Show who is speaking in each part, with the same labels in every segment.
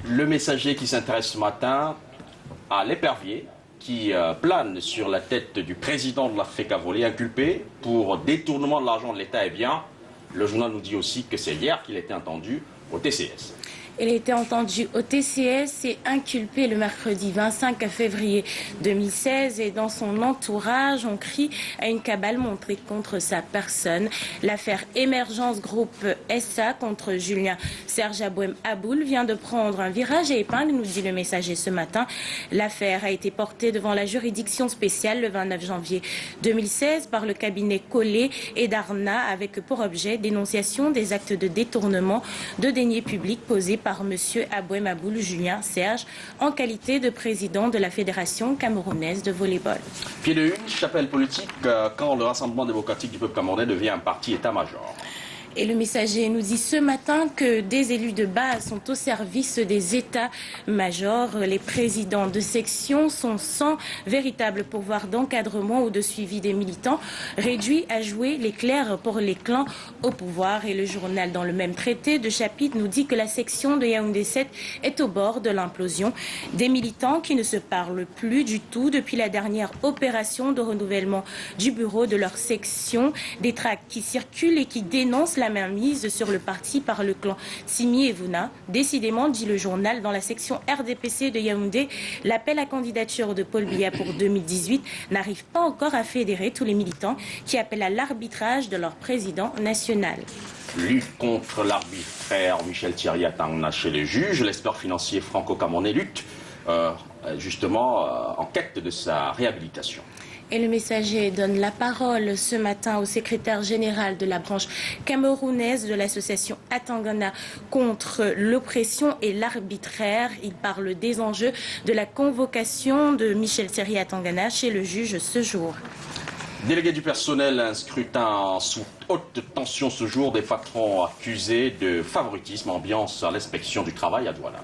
Speaker 1: Le Messager qui s'intéresse ce matin à l'épervier qui plane sur la tête du président de l'Afrique volée, inculpé pour détournement de l'argent de l'État. Eh bien, le journal nous dit aussi que c'est hier qu'il a été entendu au TCS.
Speaker 2: Il a été entendu au TCS et inculpé le mercredi 25 février 2016 et dans son entourage, on crie à une cabale montrée contre sa personne. L'affaire Émergence Groupe SA contre Julien Serge Abouem Aboul vient de prendre un virage à épingle, nous dit le Messager ce matin. L'affaire a été portée devant la juridiction spéciale le 29 janvier 2016 par le cabinet Collet et Darna avec pour objet dénonciation des actes de détournement de deniers publics posés par M. Abouem Aboul Julien Serge en qualité de président de la Fédération camerounaise de volleyball.
Speaker 1: Pied de une, chapelle politique, quand le Rassemblement démocratique du peuple camerounais devient un parti état-major.
Speaker 2: Et le Messager nous dit ce matin que des élus de base sont au service des états-majors. Les présidents de section sont sans véritable pouvoir d'encadrement ou de suivi des militants, réduits à jouer les clercs pour les clans au pouvoir. Et le journal, dans le même traité de chapitre, nous dit que la section de Yaoundé 7 est au bord de l'implosion. Des militants qui ne se parlent plus du tout depuis la dernière opération de renouvellement du bureau de leur section. Des tracts qui circulent et qui dénoncent la mainmise sur le parti par le clan Simi et Vouna. Décidément, dit le journal, dans la section RDPC de Yaoundé, l'appel à candidature de Paul Biya pour 2018 n'arrive pas encore à fédérer tous les militants qui appellent à l'arbitrage de leur président national.
Speaker 1: Lutte contre l'arbitraire, Michel Thierry Atangana chez les juges. L'expert financier franco-camerounais lutte justement en quête de sa réhabilitation.
Speaker 2: Et le Messager donne la parole ce matin au secrétaire général de la branche camerounaise de l'association Atangana contre l'oppression et l'arbitraire. Il parle des enjeux de la convocation de Michel Thierry Atangana chez le juge ce jour.
Speaker 1: Délégué du personnel, un scrutin sous haute tension ce jour, des patrons accusés de favoritisme, ambiance à l'inspection du travail à Douala.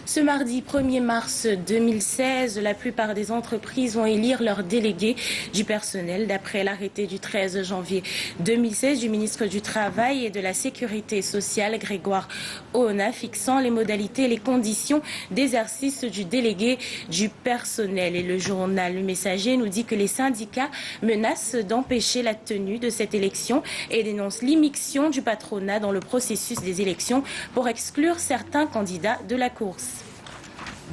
Speaker 2: Ce mardi 1er mars 2016, la plupart des entreprises vont élire leurs délégués du personnel d'après l'arrêté du 13 janvier 2016 du ministre du Travail et de la Sécurité sociale Grégoire Oona fixant les modalités et les conditions d'exercice du délégué du personnel. Et le journal Le Messager nous dit que les syndicats menacent d'empêcher la tenue de cette élection et dénoncent l'immixtion du patronat dans le processus des élections pour exclure certains candidats de la course.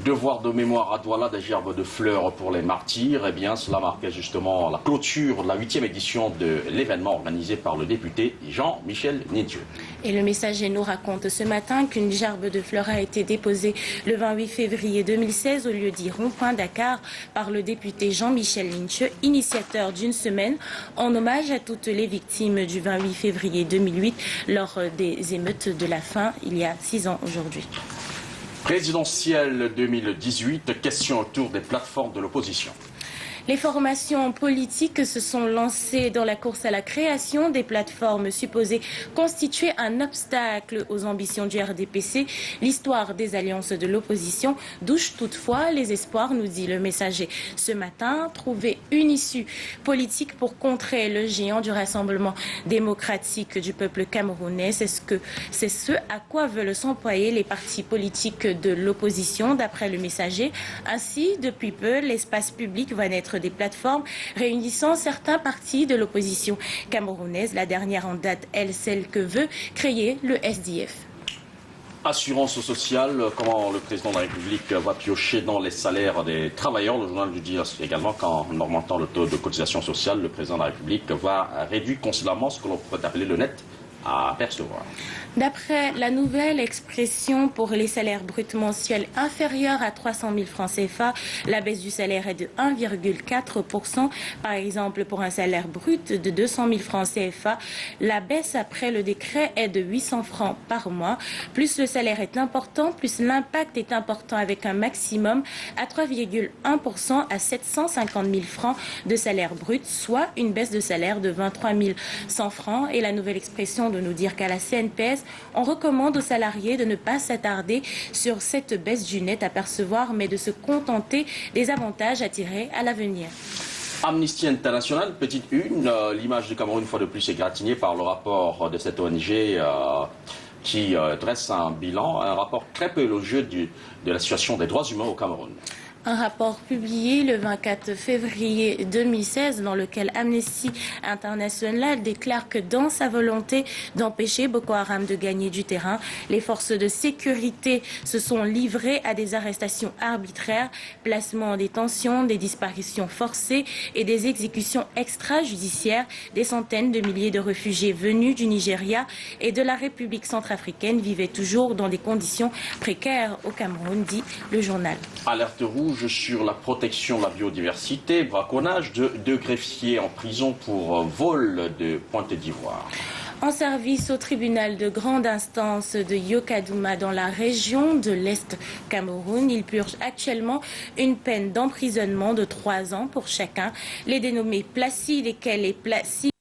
Speaker 1: Devoir de mémoire à Douala des gerbes de fleurs pour les martyrs, eh bien cela marquait justement la clôture de la 8e édition de l'événement organisé par le député Jean-Michel Nindieu.
Speaker 2: Et le Messager nous raconte ce matin qu'une gerbe de fleurs a été déposée le 28 février 2016 au lieu dit Rond-Point Dakar par le député Jean-Michel Nindieu, initiateur d'une semaine en hommage à toutes les victimes du 28 février 2008 lors des émeutes de la faim il y a 6 ans aujourd'hui.
Speaker 1: Présidentielle 2018, question autour des plateformes de l'opposition.
Speaker 2: Les formations politiques se sont lancées dans la course à la création des plateformes supposées constituer un obstacle aux ambitions du RDPC. L'histoire des alliances de l'opposition douche toutefois les espoirs, nous dit le Messager ce matin. Trouver une issue politique pour contrer le géant du Rassemblement démocratique du peuple camerounais, c'est ce à quoi veulent s'employer les partis politiques de l'opposition, d'après le Messager. Ainsi, depuis peu, l'espace public va naître des plateformes réunissant certains partis de l'opposition camerounaise. La dernière en date, celle que veut créer le SDF.
Speaker 1: Assurance sociale, comment le président de la République va piocher dans les salaires des travailleurs. Le journal nous dit également qu'en augmentant le taux de cotisation sociale, le président de la République va réduire considérablement ce que l'on peut appeler le net à percevoir.
Speaker 2: D'après la nouvelle expression pour les salaires bruts mensuels inférieurs à 300 000 francs CFA, la baisse du salaire est de 1,4%. Par exemple, pour un salaire brut de 200 000 francs CFA, la baisse après le décret est de 800 francs par mois. Plus le salaire est important, plus l'impact est important avec un maximum à 3,1% à 750 000 francs de salaire brut, soit une baisse de salaire de 23 100 francs. Et la nouvelle expression de nous dire qu'à la CNPS, on recommande aux salariés de ne pas s'attarder sur cette baisse du net à percevoir, mais de se contenter des avantages à tirer à l'avenir.
Speaker 1: Amnesty International, petite une, l'image du Cameroun une fois de plus est gratignée par le rapport de cette ONG qui dresse un bilan, un rapport très peu élogieux de la situation des droits humains au Cameroun.
Speaker 2: Un rapport publié le 24 février 2016 dans lequel Amnesty International déclare que dans sa volonté d'empêcher Boko Haram de gagner du terrain, les forces de sécurité se sont livrées à des arrestations arbitraires, placements en détention, des disparitions forcées et des exécutions extrajudiciaires. Des centaines de milliers de réfugiés venus du Nigeria et de la République centrafricaine vivaient toujours dans des conditions précaires au Cameroun, dit le journal.
Speaker 1: Alerte rouge sur la protection de la biodiversité, braconnage de deux greffiers en prison pour vol de Pointe d'Ivoire.
Speaker 2: En service au tribunal de grande instance de Yokadouma dans la région de l'Est Cameroun, ils purgent actuellement une peine d'emprisonnement de 3 ans pour chacun. Les dénommés Placide et Kelly Placide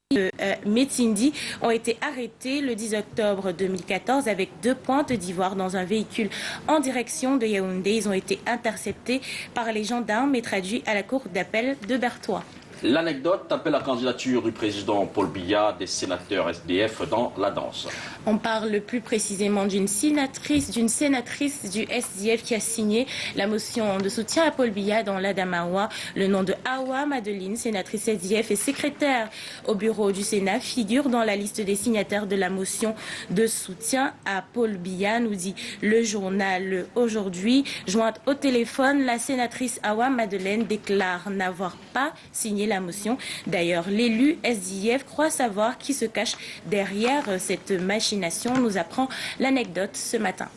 Speaker 2: Metindi ont été arrêtés le 10 octobre 2014 avec 2 pointes d'ivoire dans un véhicule en direction de Yaoundé. Ils ont été interceptés par les gendarmes et traduits à la cour d'appel de Bertois.
Speaker 1: L'anecdote appelle la candidature du président Paul Biya des sénateurs SDF dans la danse.
Speaker 2: On parle plus précisément d'une sénatrice du SDF qui a signé la motion de soutien à Paul Biya dans l'Adamawa. Le nom de Awa Madeline, sénatrice SDF et secrétaire au bureau du Sénat, figure dans la liste des signataires de la motion de soutien à Paul Biya, nous dit le journal aujourd'hui. Jointe au téléphone, la sénatrice Awa Madeleine déclare n'avoir pas signé la motion. D'ailleurs, l'élu SDF croit savoir qui se cache derrière cette machination, nous apprend l'anecdote ce matin.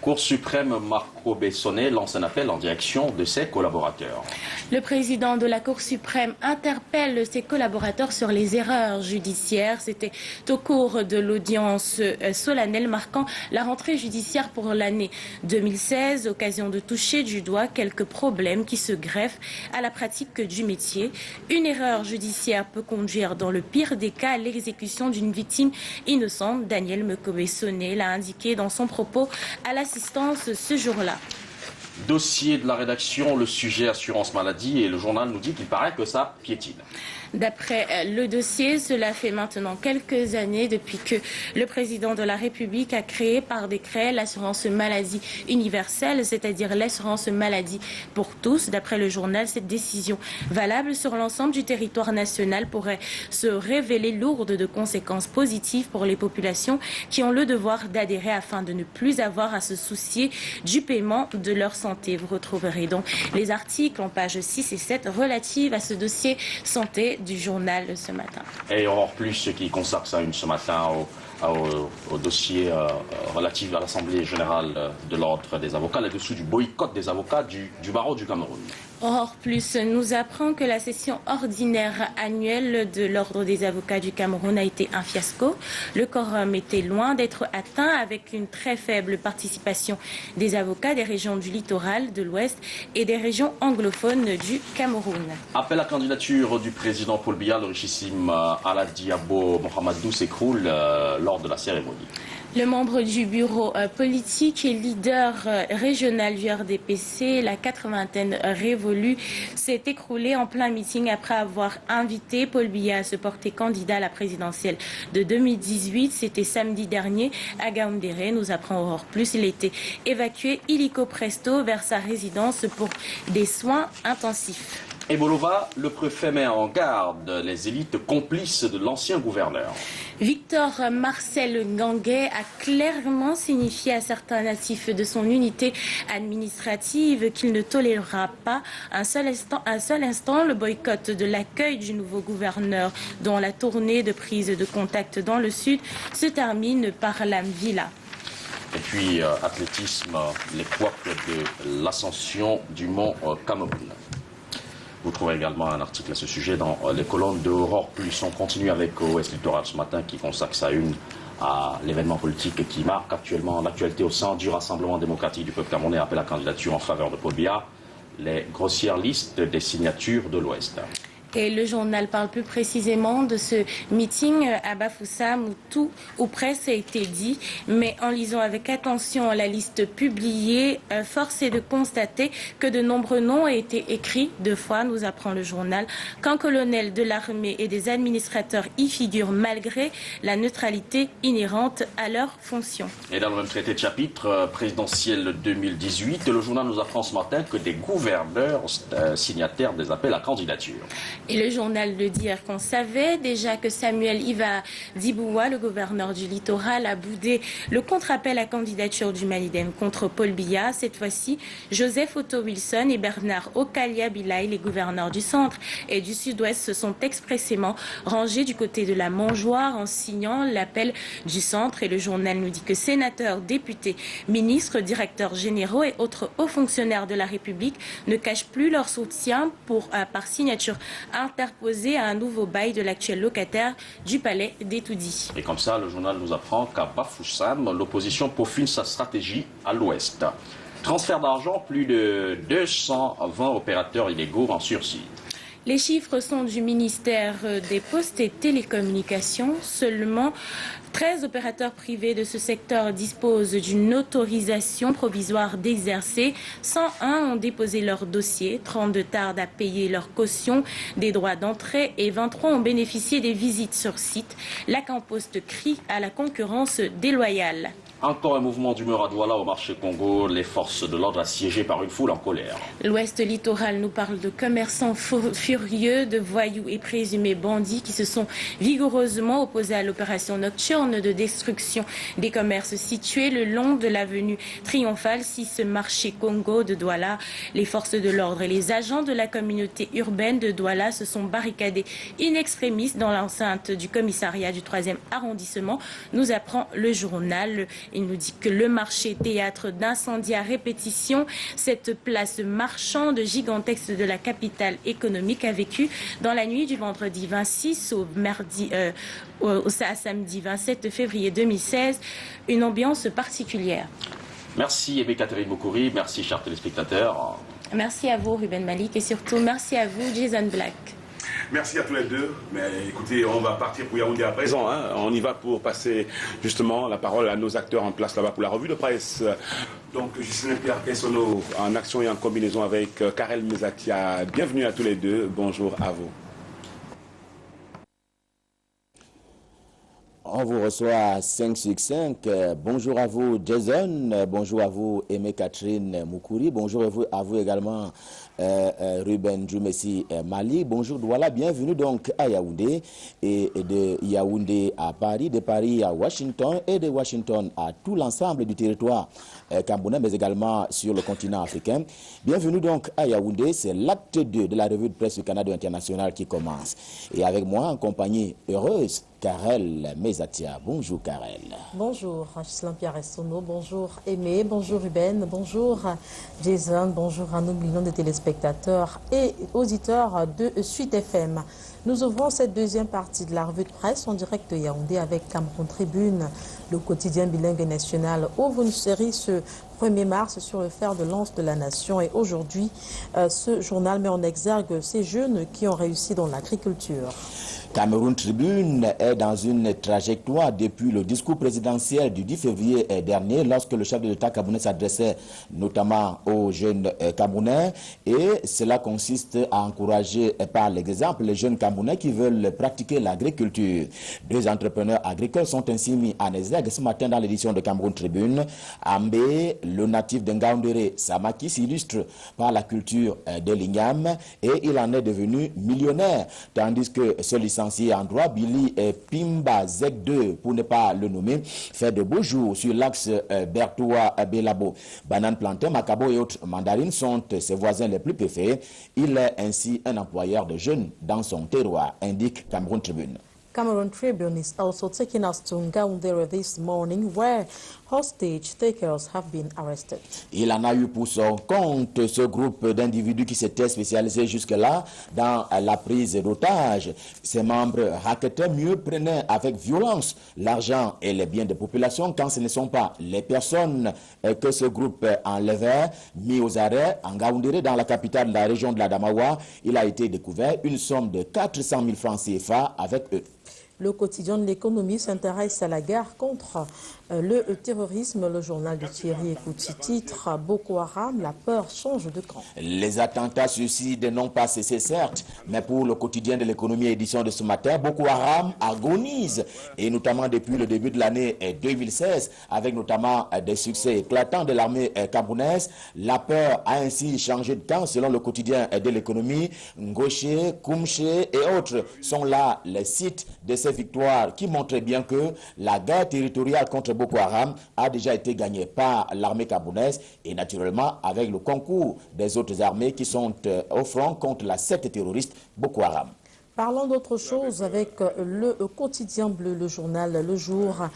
Speaker 1: Cour suprême Marco Bessonnet lance un appel en direction de ses collaborateurs.
Speaker 2: Le président de la Cour suprême interpelle ses collaborateurs sur les erreurs judiciaires. C'était au cours de l'audience solennelle marquant la rentrée judiciaire pour l'année 2016, occasion de toucher du doigt quelques problèmes qui se greffent à la pratique du métier. Une erreur judiciaire peut conduire dans le pire des cas à l'exécution d'une victime innocente. Daniel Mekobe-Sonné l'a indiqué dans son propos à l'assistance ce jour-là.
Speaker 1: Dossier de la rédaction, le sujet assurance maladie, et le journal nous dit qu'il paraît que ça piétine.
Speaker 2: D'après le dossier, cela fait maintenant quelques années depuis que le président de la République a créé par décret l'assurance maladie universelle, c'est-à-dire l'assurance maladie pour tous. D'après le journal, cette décision valable sur l'ensemble du territoire national pourrait se révéler lourde de conséquences positives pour les populations qui ont le devoir d'adhérer afin de ne plus avoir à se soucier du paiement de leur santé. Vous retrouverez donc les articles en pages 6 et 7 relatifs à ce dossier santé du journal ce matin.
Speaker 1: Et Aurore Plus qui consacre ça ce matin au dossier relatif à l'Assemblée générale de l'ordre des avocats, là-dessous du boycott des avocats du barreau du Cameroun.
Speaker 2: Aurore Plus nous apprend que la session ordinaire annuelle de l'Ordre des avocats du Cameroun a été un fiasco. Le quorum était loin d'être atteint avec une très faible participation des avocats des régions du littoral, de l'Ouest et des régions anglophones du Cameroun.
Speaker 1: Appel à candidature du président Paul Biya, le richissime Aladi Abo Mohamedou s'écroule lors de la cérémonie.
Speaker 2: Le membre du bureau politique et leader régional du RDPC, la 80aine révolue, s'est écroulé en plein meeting après avoir invité Paul Biya à se porter candidat à la présidentielle de 2018. C'était samedi dernier à Gaoundéré, nous apprend Aurore Plus. Il a été évacué illico presto vers sa résidence pour des soins intensifs.
Speaker 1: Et Bolova, le préfet met en garde les élites complices de l'ancien gouverneur.
Speaker 2: Victor Marcel Ganguet a clairement signifié à certains natifs de son unité administrative qu'il ne tolérera pas un seul instant le boycott de l'accueil du nouveau gouverneur dont la tournée de prise de contact dans le sud se termine par la Villa.
Speaker 1: Et puis, athlétisme, les couacs de l'ascension du mont Cameroun. Vous trouverez également un article à ce sujet dans les colonnes de Aurore Plus. On continue avec Ouest Littoral ce matin qui consacre sa une à l'événement politique qui marque actuellement l'actualité au sein du Rassemblement démocratique du peuple camerounais. Appelle à candidature en faveur de Paul Biya, les grossières listes des signatures de l'Ouest.
Speaker 2: Et le journal parle plus précisément de ce meeting à Bafoussam où tout ou presque a été dit. Mais en lisant avec attention la liste publiée, force est de constater que de nombreux noms ont été écrits 2 fois, nous apprend le journal, qu'un colonel de l'armée et des administrateurs y figurent malgré la neutralité inhérente à leur fonction.
Speaker 1: Et dans le même traité de chapitre présidentiel 2018, le journal nous apprend ce matin que des gouverneurs signataires des appels à candidature.
Speaker 2: Et le journal Le Dire qu'on savait déjà que Samuel Iva Diboua, le gouverneur du littoral, a boudé le contre-appel à candidature du Malidem contre Paul Biya. Cette fois-ci, Joseph Otto Wilson et Bernard Okalia Bilay, les gouverneurs du centre et du sud-ouest, se sont expressément rangés du côté de la mangeoire en signant l'appel du centre. Et le journal nous dit que sénateurs, députés, ministres, directeurs généraux et autres hauts fonctionnaires de la République ne cachent plus leur soutien par signature interposée à un nouveau bail de l'actuel locataire du palais d'Etoudi.
Speaker 1: Et comme ça, le journal nous apprend qu'à Bafoussam, l'opposition peaufine sa stratégie à l'ouest. Transfert d'argent, plus de 220 opérateurs illégaux en sursis.
Speaker 2: Les chiffres sont du ministère des Postes et Télécommunications. Seulement 13 opérateurs privés de ce secteur disposent d'une autorisation provisoire d'exercer. 101 ont déposé leur dossier, 32 tardent à payer leur caution des droits d'entrée et 23 ont bénéficié des visites sur site. La Campost crie à la concurrence déloyale.
Speaker 1: Encore un mouvement d'humeur à Douala au marché Congo. Les forces de l'ordre assiégées par une foule en colère.
Speaker 2: L'Ouest littoral nous parle de commerçants furieux, de voyous et présumés bandits qui se sont vigoureusement opposés à l'opération nocturne de destruction des commerces situés le long de l'avenue Triomphale. Si ce marché Congo de Douala, les forces de l'ordre et les agents de la communauté urbaine de Douala se sont barricadés in extremis dans l'enceinte du commissariat du 3e arrondissement, nous apprend le journal. Il nous dit que le marché théâtre d'incendies à répétition, cette place marchande gigantesque de la capitale économique a vécu dans la nuit du vendredi 26 au samedi 27 février 2016 une ambiance particulière.
Speaker 1: Merci Aimé Catherine Moukouri, merci chers téléspectateurs.
Speaker 2: Merci à vous Ruben Malik et surtout merci à vous Jason Black.
Speaker 3: Merci à tous les deux. Mais écoutez, on va partir pour Yaoundé à présent. On y va pour passer justement la parole à nos acteurs en place là-bas pour la revue de presse. Donc, Justine Pierre Kessono en action et en combinaison avec Karel Mezatia. Bienvenue à tous les deux. Bonjour à vous.
Speaker 4: On vous reçoit à 5 sur 5. Bonjour à vous Jason, bonjour à vous Aimé Catherine Moukouri, bonjour à vous également Ruben Djoumessi Mali. Bonjour Douala, bienvenue donc à Yaoundé et de Yaoundé à Paris, de Paris à Washington et de Washington à tout l'ensemble du territoire camerounais mais également sur le continent africain. Bienvenue donc à Yaoundé, c'est l'acte 2 de la revue de presse du Canada international qui commence. Et avec moi en compagnie heureuse, Karel Mezatia. Bonjour Karel.
Speaker 5: Bonjour Gislain Pierre Essono, bonjour Aimé, bonjour Ruben, bonjour Jason, bonjour à nos millions de téléspectateurs et auditeurs de Suite FM. Nous ouvrons cette deuxième partie de la revue de presse en direct de Yaoundé avec Cameroun Tribune. Le quotidien bilingue national ouvre une série ce 1er mars sur le fer de lance de la nation et aujourd'hui, ce journal met en exergue ces jeunes qui ont réussi dans l'agriculture.
Speaker 4: Cameroun Tribune est dans une trajectoire depuis le discours présidentiel du 10 février dernier lorsque le chef de l'État camerounais s'adressait notamment aux jeunes Camerounais et cela consiste à encourager par l'exemple les jeunes Camerounais qui veulent pratiquer l'agriculture. 2 entrepreneurs agricoles sont ainsi mis en exergue ce matin dans l'édition de Cameroun Tribune. Ambé, le natif de Ngaoundéré, Samaki, s'illustre par la culture de l'igname et il en est devenu millionnaire tandis que ce licencié en droit, Billy Pimba Zek 2, pour ne pas le nommer, fait de beaux jours sur l'axe Bertoua-Belabo. Banane, plantain, macabo et autres mandarines sont ses voisins les plus préférés. Il est ainsi un employeur de jeunes dans son terroir, indique Cameroun Tribune.
Speaker 5: Cameroon Tribune is also taking us to Ngaoundéré this morning, where hostage takers have been arrested.
Speaker 4: Il en a eu pour son compte ce groupe d'individus qui s'étaient spécialisés jusque-là dans la prise d'otages. Ces membres racketaient mieux, prenaient avec violence l'argent et les biens des populations quand ce ne sont pas les personnes que ce groupe enlevait, mis aux arrêts. En Ngaoundéré, dans la capitale de la région de la Damawa, il a été découvert une somme de 400 000 francs CFA avec eux.
Speaker 5: Le quotidien de l'économie s'intéresse à la guerre contre le terrorisme. Le journal de Thierry Ekouti titre « Boko Haram, la peur change de camp ».
Speaker 4: Les attentats suicides n'ont pas cessé, certes, mais pour le quotidien de l'économie édition de ce matin, Boko Haram agonise, et notamment depuis le début de l'année 2016, avec notamment des succès éclatants de l'armée camerounaise. La peur a ainsi changé de camp, selon le quotidien de l'économie. Ngoché, Koumché et autres sont là les sites de ces victoires qui montrent bien que la guerre territoriale contre Boko Haram a déjà été gagnée par l'armée camerounaise et naturellement avec le concours des autres armées qui sont au front contre la secte terroriste Boko Haram.
Speaker 5: Parlons d'autre chose avec le quotidien bleu, le journal Le Jour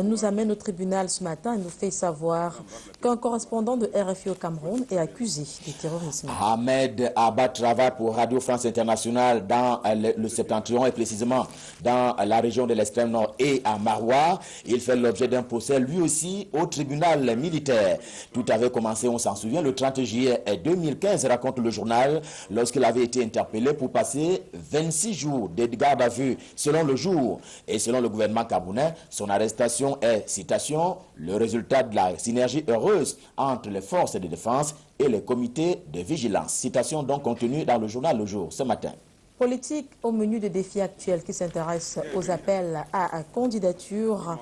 Speaker 5: nous amène au tribunal ce matin et nous fait savoir qu'un correspondant de RFI au Cameroun est accusé de terrorisme.
Speaker 4: Ahmed Abba travaille pour Radio France Internationale dans le Septentrion et précisément dans la région de l'extrême nord et à Maroua. Il fait l'objet d'un procès lui aussi au tribunal militaire. Tout avait commencé, on s'en souvient, le 30 juillet 2015, raconte le journal, lorsqu'il avait été interpellé pour passer 26 jours de garde à vue selon Le Jour. Et selon le gouvernement camerounais, son arrestation est, citation, le résultat de la synergie heureuse entre les forces de défense et les comités de vigilance. Citation donc contenue dans le journal Le Jour ce matin.
Speaker 5: Politique au menu des défis actuels qui s'intéresse aux appels à candidature.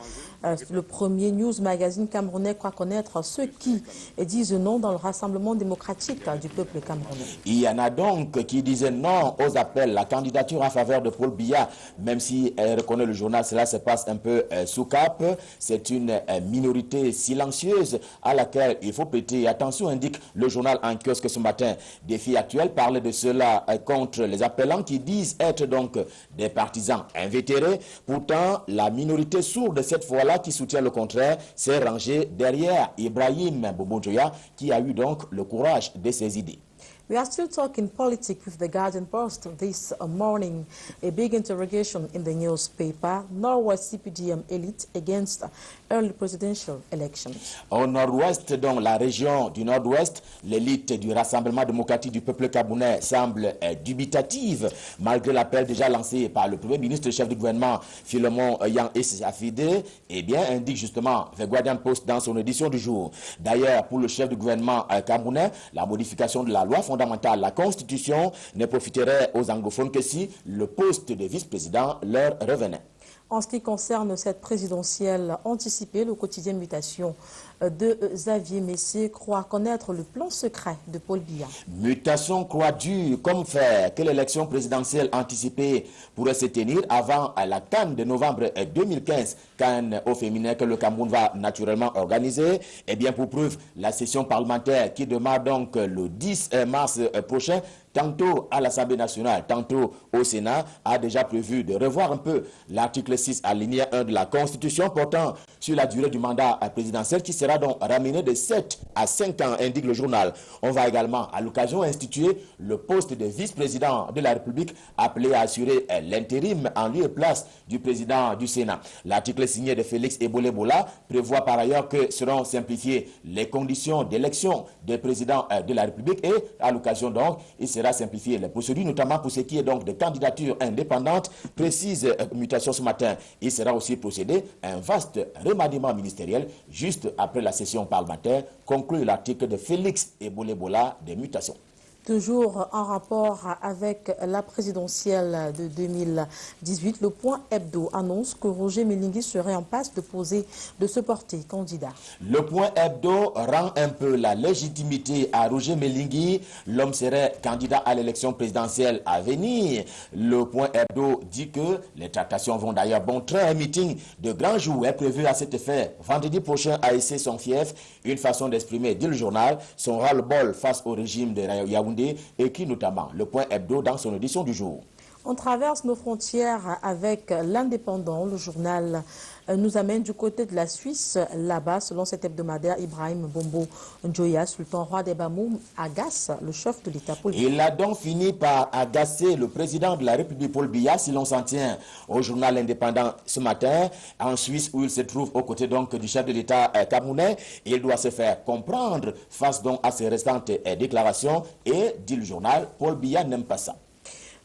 Speaker 5: Le premier news magazine camerounais croit connaître ceux qui disent non dans le Rassemblement démocratique du peuple camerounais.
Speaker 4: Il y en a donc qui disaient non aux appels, la candidature en faveur de Paul Biya, même si elle reconnaît le journal, cela se passe un peu sous cap. C'est une minorité silencieuse à laquelle il faut prêter attention, indique le journal en kiosque ce matin. Défi actuel parle de cela contre les appellants qui disent être donc des partisans invétérés. Pourtant, la minorité sourde cette fois-là qui soutient le contraire s'est rangée derrière Ibrahim Boubou-Joya qui a eu donc le courage de ses idées.
Speaker 5: We are still talking politics with the Guardian Post this morning. A big interrogation in the newspaper. Northwest CPDM elite against early presidential elections.
Speaker 4: Au nord-ouest, dans la région du nord-ouest, l'élite du Rassemblement démocratique du peuple camerounais semble dubitative, malgré l'appel déjà lancé par le Premier ministre et chef du gouvernement, Philemon Yang Issafide, eh bien, indique justement The Guardian Post dans son édition du jour. D'ailleurs, pour le chef du gouvernement camerounais, la modification de la loi fondamentale, la Constitution, ne profiterait aux anglophones que si le poste de vice-président leur revenait.
Speaker 5: En ce qui concerne cette présidentielle anticipée, le quotidien Mutation de Xavier Messier croit connaître le plan secret de Paul Biya.
Speaker 4: Mutation croit dur comme faire que l'élection présidentielle anticipée pourrait se tenir avant la CAN de novembre 2015, CAN au féminin que le Cameroun va naturellement organiser. Et bien pour preuve, la session parlementaire qui démarre donc le 10 mars prochain, tantôt à l'Assemblée nationale, tantôt au Sénat, a déjà prévu de revoir un peu l'article 6 alinéa 1 de la Constitution portant sur la durée du mandat présidentiel qui sera donc ramené de 7 à 5 ans, indique le journal. On va également à l'occasion instituer le poste de vice-président de la République appelé à assurer l'intérim en lieu et place du président du Sénat. L'article signé de Félix Eboulé-Bola prévoit par ailleurs que seront simplifiées les conditions d'élection des présidents de la République et à l'occasion donc, il sera simplifié les procédures, notamment pour ce qui est donc de candidatures indépendantes, précise Mutation ce matin. Il sera aussi procédé à un vaste remaniement ministériel juste après la session parlementaire, conclut l'article de Félix Eboulé-Bola des Mutations.
Speaker 5: Toujours en rapport avec la présidentielle de 2018, le Point Hebdo annonce que Roger Mélinguy serait en passe de se porter candidat.
Speaker 4: Le Point Hebdo rend un peu la légitimité à Roger Mélinguy. L'homme serait candidat à l'élection présidentielle à venir. Le Point Hebdo dit que les tractations vont d'ailleurs bon train. Un meeting de grand jour est prévu à cet effet vendredi prochain à Essé son fief. Une façon d'exprimer, dit le journal, son ras-le-bol face au régime de Yaoundé, écrit notamment le Point Hebdo dans son édition du jour.
Speaker 5: On traverse nos frontières avec l'Indépendant. Le journal nous amène du côté de la Suisse. Là-bas, selon cet hebdomadaire, Ibrahim Bombo Njoya, sultan roi des Bamoum, agace le chef de l'État politique.
Speaker 4: Il a donc fini par agacer le président de la République, Paul Biya, si l'on s'en tient au journal Indépendant ce matin, en Suisse, où il se trouve aux côtés donc du chef de l'État camerounais. Il doit se faire comprendre face donc à ses restantes déclarations. Et, dit le journal, Paul Biya n'aime pas ça.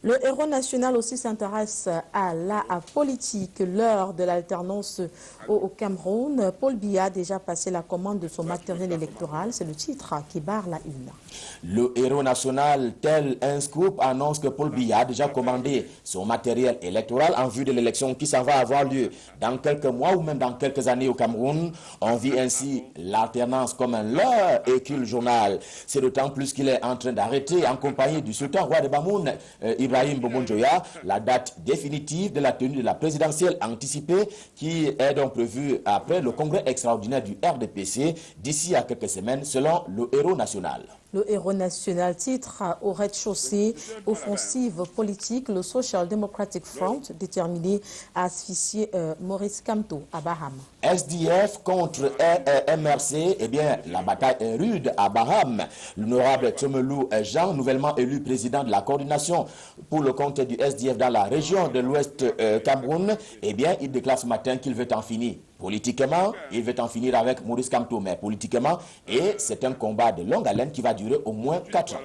Speaker 5: Le héros national aussi s'intéresse à la politique. L'heure de l'alternance au Cameroun. Paul Biya a déjà passé la commande de son matériel électoral. C'est le titre qui barre la une.
Speaker 4: Le héros national, tel un scoop, annonce que Paul Biya a déjà commandé son matériel électoral en vue de l'élection qui s'en va avoir lieu dans quelques mois ou même dans quelques années au Cameroun. On vit ainsi l'alternance comme un leurre, écrit le journal. C'est d'autant plus qu'il est en train d'arrêter en compagnie du sultan roi de Bamoun, Ibrahim Bombo Njoya, la date définitive de la tenue de la présidentielle anticipée qui est donc prévue après le congrès extraordinaire du RDPC d'ici à quelques semaines selon le héros national.
Speaker 5: Le héros national titre au rez-de-chaussée, offensive politique, le Social Democratic Front déterminé à asphyxier Maurice Kamto à Baham.
Speaker 4: SDF contre MRC, eh bien la bataille est rude à Baham. L'honorable Tsomelou Jean, nouvellement élu président de la coordination pour le compte du SDF dans la région de l'Ouest Cameroun, eh bien il déclare ce matin qu'il veut en finir. Politiquement, il veut en finir avec Maurice Kamto, mais politiquement, et c'est un combat de longue haleine qui va durer au moins 4 ans.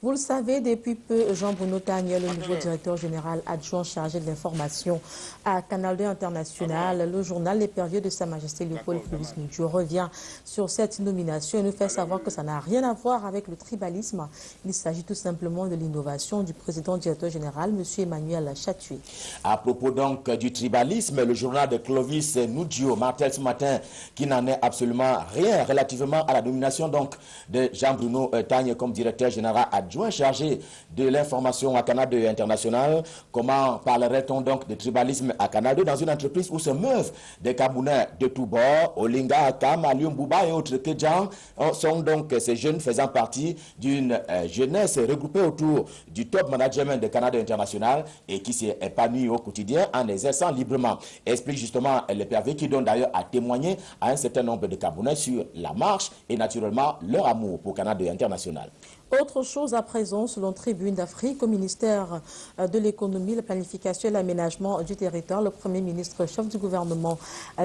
Speaker 5: Vous le savez, depuis peu, Jean-Bruno Tagne, le nouveau directeur général adjoint chargé de l'information à Canal 2 International, le journal L'épervier de Sa Majesté Léopold Félix Nutio revient sur cette nomination et nous fait savoir que ça n'a rien à voir avec le tribalisme. Il s'agit tout simplement de l'innovation du président directeur général, M. Emmanuel Chatué. À propos donc du tribalisme, le journal de Clovis Nutio martèle ce matin qui n'en est absolument rien relativement à la nomination donc de Jean-Bruno Tagne comme directeur général adjoint chargé de l'information à Canal 2 International. Comment parlerait-on donc de tribalisme à Canal 2 dans une entreprise où se meuvent des Camerounais de tous bords, Olinga, Akam, Alium Bouba et autres Kedjan sont donc ces jeunes faisant partie d'une jeunesse regroupée autour du top management de Canal 2 International et qui s'est épanoui au quotidien en exerçant librement. Explique justement le PAV qui donne d'ailleurs à témoigner à un certain nombre de Camerounais sur la marche et naturellement leur amour pour Canal 2 International. Autre chose à présent, selon Tribune d'Afrique, au ministère de l'économie, la planification et l'aménagement du territoire, le Premier ministre, chef du gouvernement,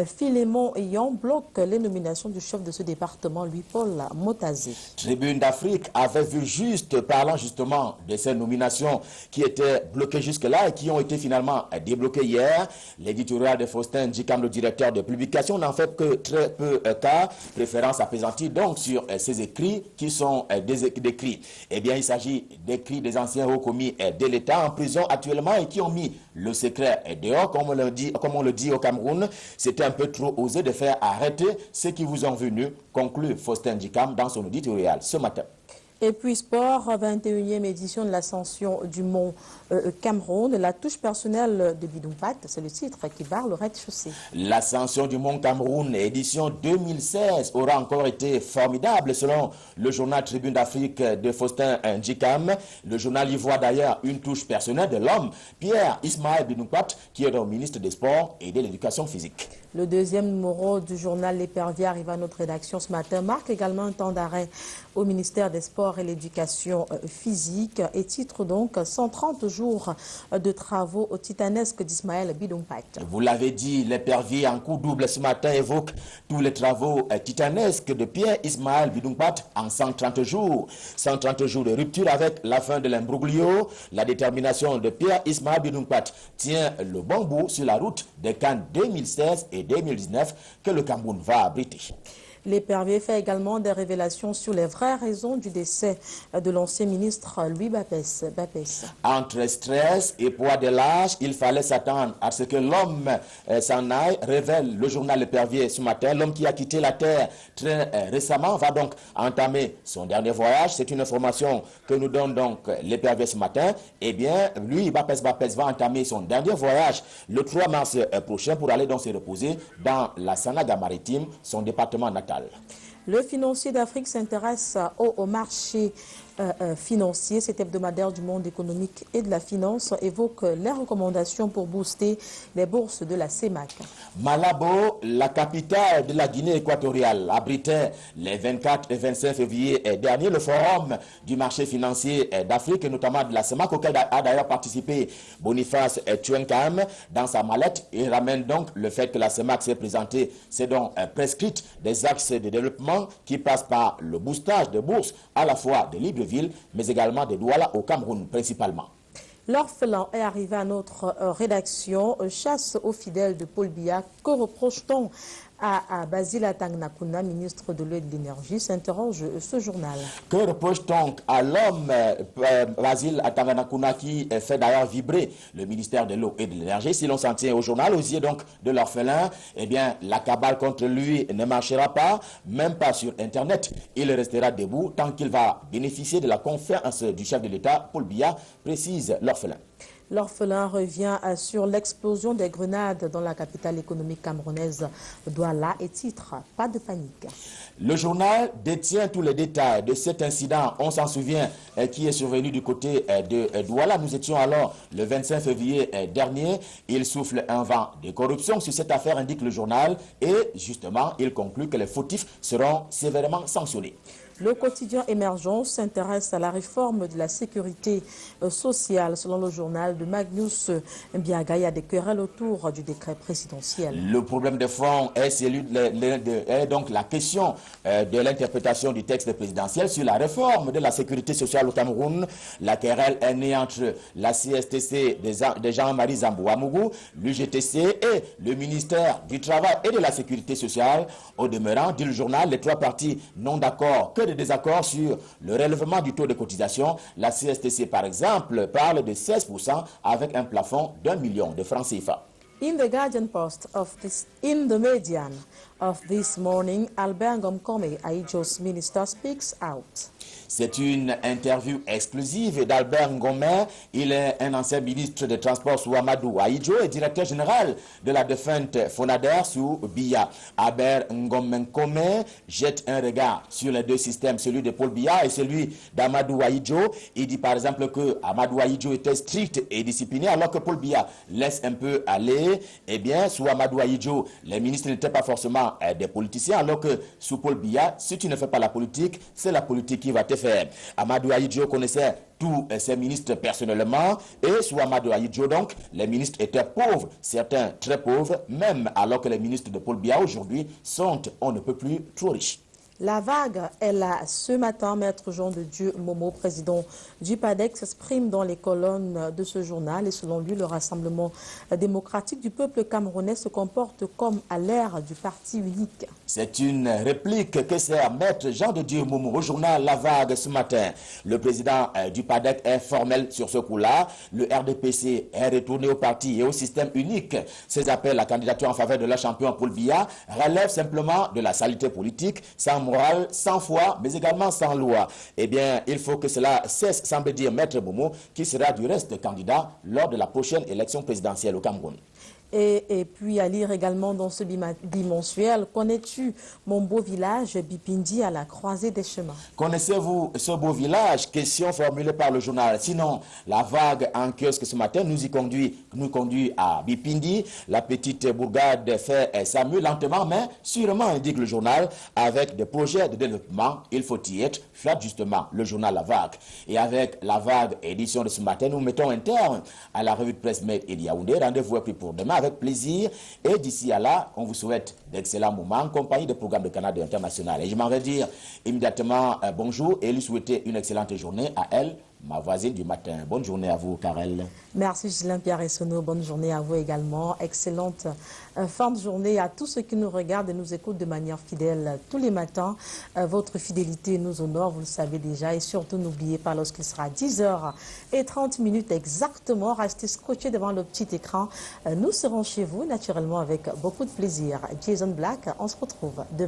Speaker 5: Philémon Yon, bloque les nominations du chef de ce département, Louis-Paul Motazé. Tribune d'Afrique avait vu juste, parlant justement de ces nominations qui étaient bloquées jusque-là et qui ont été finalement débloquées hier. L'éditorial de Faustin Djikam, le directeur de publication, n'en fait que très peu cas, préférence apaisantie donc sur ces écrits qui sont des écrits. Eh bien, il s'agit d'écrits des anciens hauts commis de l'État en prison actuellement et qui ont mis le secret dehors, comme on le dit au Cameroun. C'était un peu trop osé de faire arrêter ceux qui vous ont venu, conclut Faustin Djikam dans son éditorial ce matin. Et puis sport, 21e édition de l'ascension du mont Cameroun, la touche personnelle de Bidoupat, c'est le titre qui barre le rez-de-chaussée. L'ascension du mont Cameroun, édition 2016, aura encore été formidable selon le journal Tribune d'Afrique de Faustin Djikam. Le journal y voit d'ailleurs une touche personnelle de l'homme, Pierre Ismaël Bidoupat, qui est le ministre des Sports et de l'Éducation physique. Le deuxième numéro du journal L'Épervier arrive à notre rédaction ce matin, marque également un temps d'arrêt au ministère des Sports et l'Éducation physique et titre donc 130 jours de travaux au titanesque d'Ismaël Bidoupat. Vous l'avez dit, L'Épervier en coup double ce matin évoque tous les travaux titanesques de Pierre Ismaël Bidoupat en 130 jours. 130 jours de rupture avec la fin de l'imbroglio. La détermination de Pierre Ismaël Bidoupat tient le bon bout sur la route des CAN 2016 et 2019 que le Cameroun va abriter. L'Épervier fait également des révélations sur les vraies raisons du décès de l'ancien ministre Louis Bapès. Entre stress et poids de l'âge, il fallait s'attendre à ce que l'homme s'en aille, révèle le journal L'Épervier ce matin. L'homme qui a quitté la terre très récemment va donc entamer son dernier voyage. C'est une information que nous donne donc L'Épervier ce matin. Eh bien, lui, Bapès va entamer son dernier voyage le 3 mars prochain pour aller donc se reposer dans la Sanaga maritime, son département natal. Le financier d'Afrique s'intéresse au marché financier. Cet hebdomadaire du monde économique et de la finance évoque les recommandations pour booster les bourses de la CEMAC.
Speaker 4: Malabo, la capitale de la Guinée équatoriale, abritait les 24 et 25 février dernier le forum du marché financier d'Afrique, notamment de la CEMAC, auquel a d'ailleurs participé Boniface Tuenkam. Dans sa mallette, il ramène donc le fait que la CEMAC s'est présentée, c'est donc prescrite des axes de développement qui passent par le boostage de bourses, à la fois de Libreville, mais également de Douala au Cameroun principalement.
Speaker 5: L'orphelin est arrivé à notre rédaction, chasse aux fidèles de Paul Biya. Que reproche-t-on à Basile Atangnakuna, ministre de l'eau et de l'énergie, s'interroge ce journal.
Speaker 4: Que reproche-t-on à l'homme Basile Atangnakuna qui fait d'ailleurs vibrer le ministère de l'eau et de l'énergie? Si l'on s'en tient au journal, aux yeux donc de l'orphelin, eh bien la cabale contre lui ne marchera pas, même pas sur Internet. Il restera debout tant qu'il va bénéficier de la confiance du chef de l'État, Paul Biya, précise l'orphelin.
Speaker 5: L'orphelin revient sur l'explosion des grenades dans la capitale économique camerounaise, Douala, et titre « Pas de panique ».
Speaker 4: Le journal détient tous les détails de cet incident, on s'en souvient, qui est survenu du côté de Douala. Nous étions alors le 25 février dernier. Il souffle un vent de corruption sur cette affaire, indique le journal, et justement, il conclut que les fautifs seront sévèrement sanctionnés.
Speaker 5: Le quotidien Émergence s'intéresse à la réforme de la sécurité sociale. Selon le journal de Magnus Mbiaga, il y a des querelles autour du décret présidentiel.
Speaker 4: Le problème de fond est donc la question de l'interprétation du texte présidentiel sur la réforme de la sécurité sociale au Cameroun. La querelle est née entre la CSTC de Jean-Marie Zambouamougou, l'UGTC et le ministère du Travail et de la Sécurité sociale. Au demeurant, dit le journal, les trois parties n'ont d'accord que de désaccords sur le relèvement du taux de cotisation. La CSTC, par exemple, parle de 16% avec un plafond d'1 million de francs CFA.
Speaker 5: In the Guardian Post in the Median of this morning, Albert Ngomkome, Aïdjo's minister, speaks out.
Speaker 4: C'est une interview exclusive d'Albert Ngomé. Il est un ancien ministre des Transports sous Amadou Ahidjo et directeur général de la défunte Fonader sous Biya. Albert Ngomé jette un regard sur les deux systèmes, celui de Paul Biya et celui d'Amadou Ahidjo. Il dit par exemple que Amadou Ahidjo était strict et discipliné alors que Paul Biya laisse un peu aller. Eh bien, sous Amadou Ahidjo, les ministres n'étaient pas forcément des politiciens alors que sous Paul Biya, si tu ne fais pas la politique, c'est la politique qui va te faire. Amadou Ahidjo connaissait tous ses ministres personnellement et sous Amadou Ahidjo donc les ministres étaient pauvres, certains très pauvres, même alors que les ministres de Paul Biya aujourd'hui sont on ne peut plus trop riches.
Speaker 5: La vague est là ce matin. Maître Jean de Dieu Momo, président du PADEC, s'exprime dans les colonnes de ce journal et selon lui, le Rassemblement démocratique du peuple camerounais se comporte comme à l'ère du parti unique.
Speaker 4: C'est une réplique que sert Maître Jean de Dieu Momo au journal La Vague ce matin. Le président du PADEC est formel sur ce coup-là. Le RDPC est retourné au parti et au système unique. Ses appels à candidature en faveur de leur champion Paul Biya relèvent simplement de la saleté politique, sans morale, sans foi, mais également sans loi. Eh bien, il faut que cela cesse, semble dire Maître Momo, qui sera du reste candidat lors de la prochaine élection présidentielle au Cameroun.
Speaker 5: Et puis à lire également dans ce bimensuel, connais-tu mon beau village Bipindi à la croisée des chemins? Connaissez-vous
Speaker 4: ce beau village? Question formulée par le journal. Sinon, la vague en kiosque ce matin nous conduit à Bipindi. La petite bourgade fait sa mue lentement, mais sûrement, indique le journal, avec des projets de développement. Il faut y être, flatte justement le journal La Vague. Et avec La Vague édition de ce matin, nous mettons un terme à la revue de presse Made in Yaoundé. Rendez-vous est pris pour demain avec plaisir. Et d'ici à là, on vous souhaite d'excellents moments en compagnie des programmes de Canada International. Et je m'en vais dire immédiatement bonjour et lui souhaiter une excellente journée à elle, ma voisine du matin. Bonne journée à vous, Karel.
Speaker 5: Merci, Ghislain Pierre-Essono. Bonne journée à vous également. Excellente fin de journée à tous ceux qui nous regardent et nous écoutent de manière fidèle tous les matins. Votre fidélité nous honore, vous le savez déjà. Et surtout, n'oubliez pas, lorsqu'il sera 10h30 exactement, restez scotchés devant le petit écran. Nous serons chez vous, naturellement, avec beaucoup de plaisir. Jason Black, on se retrouve demain.